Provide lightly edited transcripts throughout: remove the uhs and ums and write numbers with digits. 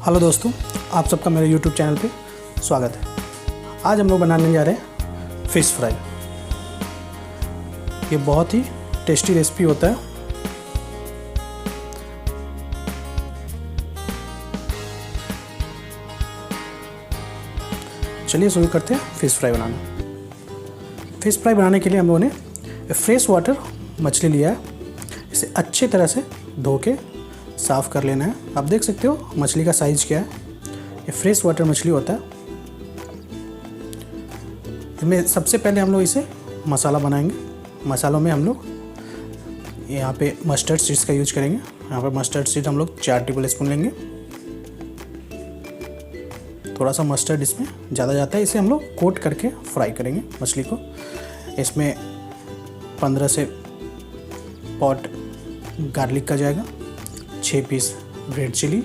Hello दोस्तों, आप सबका मेरे YouTube चैनल पे स्वागत है। आज हम लोग बनाने जा रहे हैं फ़िश फ्राई। ये बहुत ही टेस्टी रेसिपी होता है। चलिए शुरू करते हैं फ़िश फ्राई बनाना। फ़िश फ्राई बनाने के लिए हम लोगों ने फ्रेश वाटर मछली लिया है। इसे अच्छे तरह से धो के साफ़ कर लेना है। आप देख सकते हो मछली का साइज़ क्या है। ये फ्रेश वाटर मछली होता है। इसमें सबसे पहले हम लोग इसे मसाला बनाएंगे। मसालों में हम लोग यहाँ पे मस्टर्ड सीड्स का यूज करेंगे। यहाँ पर मस्टर्ड सीड हम लोग 4 टेबल स्पून लेंगे। थोड़ा सा मस्टर्ड इसमें ज़्यादा जाता है। इसे हम लोग कोट करके फ्राई करेंगे मछली को। इसमें 15 से पॉट गार्लिक का जाएगा, 6 piece red chilli,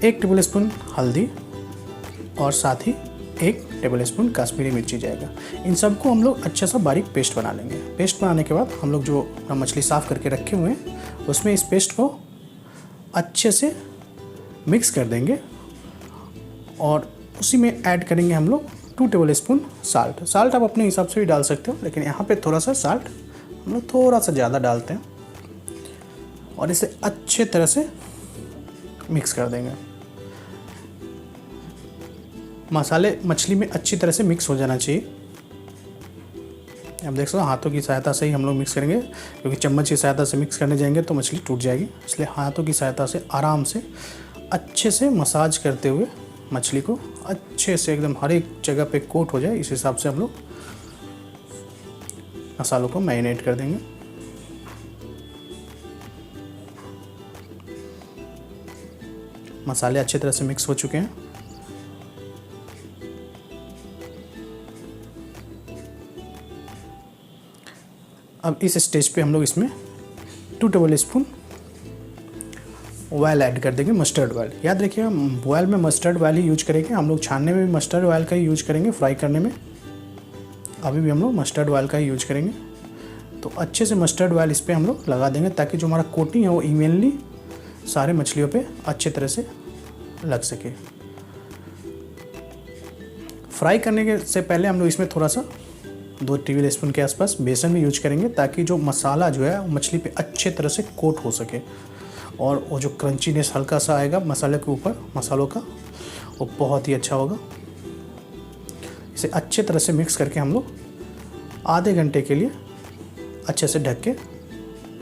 1 tablespoon हल्दी और साथ ही 1 टेबल स्पून कश्मीरी मिर्ची जाएगा। इन सबको हम लोग अच्छा सा बारीक पेस्ट बना लेंगे। पेस्ट बनाने के बाद हम लोग जो मछली साफ़ करके रखे हुए हैं उसमें इस पेस्ट को अच्छे से मिक्स कर देंगे और उसी में ऐड करेंगे हम लोग 2 टेबल स्पून साल्ट। साल्ट आप अपने हिसाब से भी डाल सकते हो, लेकिन यहाँ पे थोड़ा सा साल्ट हम लोग थोड़ा सा ज़्यादा डालते हैं और इसे अच्छे तरह से मिक्स कर देंगे। मसाले मछली में अच्छी तरह से मिक्स हो जाना चाहिए। आप देख सकते हो हाथों की सहायता से ही हम लोग मिक्स करेंगे, क्योंकि चम्मच की सहायता से मिक्स करने जाएंगे तो मछली टूट जाएगी। इसलिए हाथों की सहायता से आराम से अच्छे से मसाज करते हुए मछली को अच्छे से एकदम हर एक जगह पे कोट हो जाए, इस हिसाब से हम लोग मसालों को मैरिनेट कर देंगे। मसाले अच्छे तरह से मिक्स हो चुके हैं। अब इस स्टेज पे हम लोग इसमें 2 टेबल स्पून ऑयल ऐड कर देंगे, मस्टर्ड ऑयल। याद रखिएगा बॉयल में मस्टर्ड ऑयल ही यूज करेंगे। हम लोग छानने में भी मस्टर्ड ऑयल का ही यूज करेंगे, फ्राई करने में अभी भी हम लोग मस्टर्ड ऑयल का ही यूज करेंगे। तो अच्छे से मस्टर्ड ऑयल इस पर हम लोग लगा देंगे ताकि जो हमारा कोटिंग है वो इवनली सारे मछलियों पे अच्छे तरह से लग सके। फ्राई करने के से पहले हम लोग इसमें थोड़ा सा 2 टेबल स्पून के आसपास बेसन भी यूज करेंगे, ताकि जो मसाला जो है मछली पे अच्छे तरह से कोट हो सके और वो जो क्रंचीनेस हल्का सा आएगा मसाले के ऊपर मसालों का, वो बहुत ही अच्छा होगा। इसे अच्छे तरह से मिक्स करके हम लोग आधे घंटे के लिए अच्छे से ढक के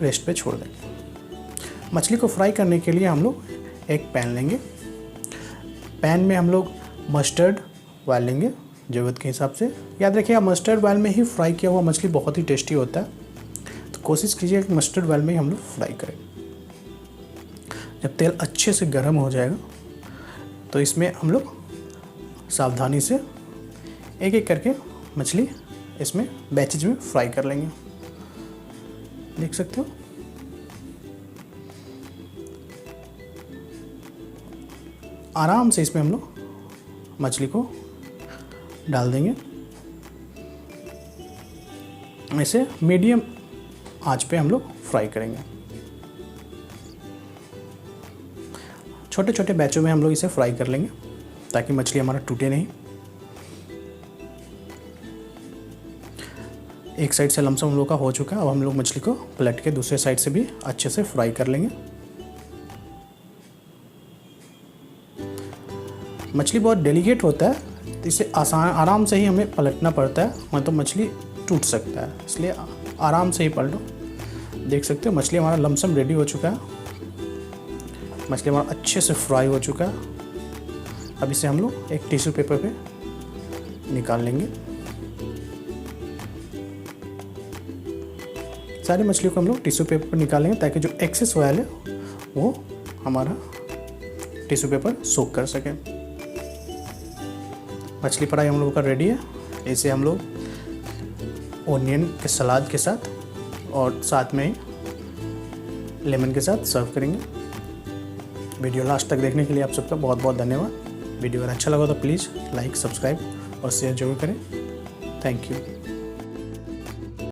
रेस्ट पे छोड़ देंगे। मछली को फ्राई करने के लिए हम लोग एक पैन लेंगे। पैन में हम लोग मस्टर्ड ऑयल लेंगे ज़रूरत के हिसाब से। याद रखिएगा मस्टर्ड ऑयल में ही फ्राई किया हुआ मछली बहुत ही टेस्टी होता है, तो कोशिश कीजिए कि मस्टर्ड ऑयल में ही हम लोग फ्राई करें। जब तेल अच्छे से गर्म हो जाएगा तो इसमें हम लोग सावधानी से एक एक करके मछली इसमें बैचेज में फ्राई कर लेंगे। देख सकते हो आराम से इसमें हम लोग मछली को डाल देंगे। ऐसे मीडियम आंच पे हम लोग फ्राई करेंगे। छोटे छोटे बैचों में हम लोग इसे फ्राई कर लेंगे ताकि मछली हमारा टूटे नहीं। एक साइड से लमसम हम लोग का हो चुका है। अब हम लोग मछली को पलट के दूसरे साइड से भी अच्छे से फ्राई कर लेंगे। मछली बहुत डेलिकेट होता है, तो इसे आराम से ही हमें पलटना पड़ता है, मतलब तो मछली टूट सकता है, इसलिए आराम से ही पलटो। देख सकते हो मछली हमारा लमसम रेडी हो चुका है। मछली हमारा अच्छे से फ्राई हो चुका है। अब इसे हम लोग एक टिश्यू पेपर पे निकाल लेंगे। सारी मछलियों को हम लोग टिश्यू पेपर पर निकालेंगे ताकि जो एक्सेस ऑयल है वो हमारा टिश्यू पेपर सोक कर सके। मछली फ्राई हम लोगों का रेडी है। इसे हम लोग ओनियन के सलाद के साथ और साथ में ही लेमन के साथ सर्व करेंगे। वीडियो लास्ट तक देखने के लिए आप सबका बहुत बहुत धन्यवाद। वीडियो अगर अच्छा लगा तो प्लीज़ लाइक, सब्सक्राइब और शेयर जरूर करें। Thank you.